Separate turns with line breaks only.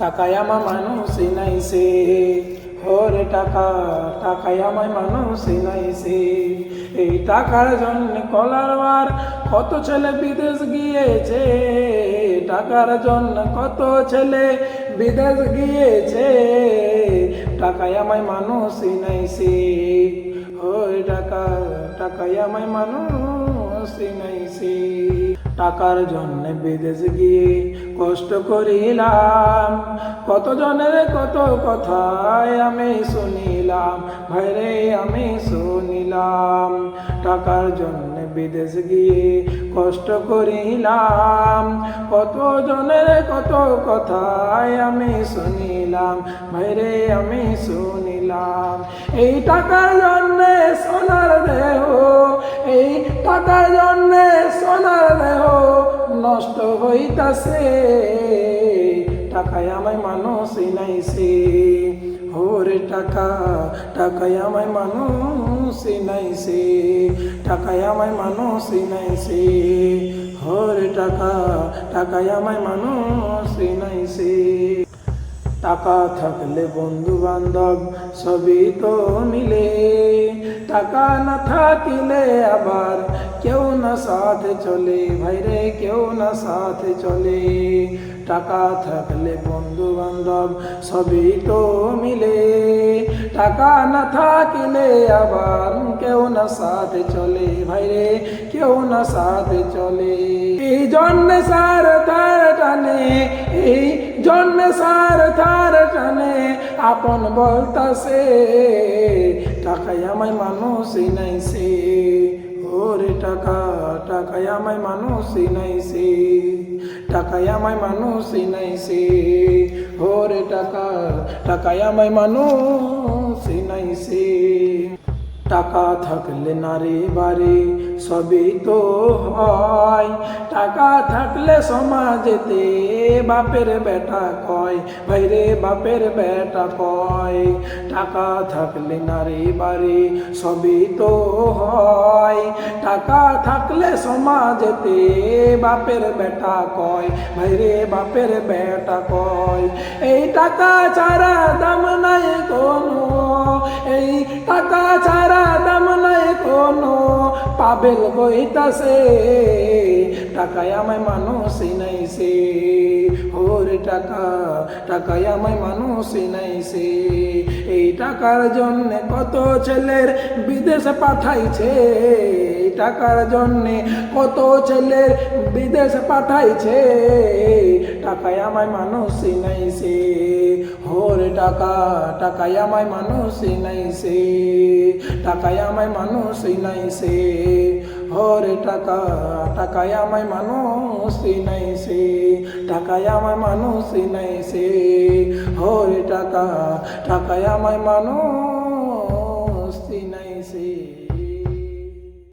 টাকায় আমার মানুষ চিনাইছে, ওরে টাকা টাকায় আমায় মানুষ চিনাইছে। এই টাকার জন্য কলার কত ছেলে বিদেশ গিয়েছে, টাকার জন্য কত ছেলে বিদেশ গিয়েছে। টাকায় আমায় মানুষ চিনাইছে, ওই টাকা টাকায় আমায় মানুষ চিনাইছে। টাকার জন্য বিদেশ গিয়ে কষ্ট করিলাম, কত জনের কত কথায় আমি শুনিলাম, ভাইরে আমি শুনিলাম। টাকার জন্য বিদেশ গিয়ে কষ্ট করিলাম, কত জনের কত কথায় আমি শুনিলাম, ভাইরে আমি শুনিলাম। এই টাকার জন্যে সোনার দেহ, এই টাকার জন্যে সোনার দেহ নষ্ট হইতাছে। টাকায় আমায় মানুষ চিনাইছে, ওরে টাকা টাকায় আমায় মানুষ চিনাইছে। টাকায় আমায় মানুষ চিনাইছে, ওরে টাকা টাকায় আমায় মানুষ চিনাইছে। টাকা থাকলে বন্ধু বান্ধব সবই তো মিলে, টাকা না থাকিলে আবার কেউ না সাথে চলে, ভাইরে কেউ না সাথে চলে। টাকা থাকলে বন্ধু বান্ধব সবই তো মিলে, টাকা না থাকিলে আবার কেউ না সাথে চলে, ভাইরে কেউ না সাথে চলে। এই জন্মে সার তার টানে, এই জন্মে সার তার টানে আপন বলতাছে। টাকায় আমায় মানুষ চিনাইছে, ওরে টাকা টাকায় আমায় মানুষ চিনাইছে। টাকায় আমায় মানুষ চিনাইছে, ওরে টাকা টাকায় আমায় মানুষ চিনাইছে। টাকা থাকলে নারী বাড়ি সবই তো হয়, টাকা থাকলে সমাজেতে বাপের বেটা কয়, ভাইরে বাপের বেটা কয়। টাকা থাকলে নারী বাড়ি সবই তো হয়, টাকা থাকলে সমাজেতে বাপের বেটা কয়, ভাইরে বাপের বেটা কয়। এই টাকা ছাড়া দাম নাই কোনো, এই টাকা ছাড়া দাম নাই কোনো, পাবেল বইতাছে। টাকায় আমায় মানুষ চিনাইছে, ওরে টাকা টাকায় আমায় মানুষ চিনাইছে। এই টাকার জন্য কত ছেলের বিদেশ পাঠাইছে, এই টাকার জন্য কত ছেলের বিদেশ পাঠাইছে। টাকায় আমায় মানুষ চিনাইছে, ওরে টাকা টাকায় আমায় মানুষ চিনাইছে। টাকায় আমায় মানুষ চিনাইছে, ওরে টাকা টাকায় আমায় মানুষ চিনাইছে। টাকায় আমায় মানুষ চিনাইছে, ওরে টাকা টাকায় আমায় মানুষ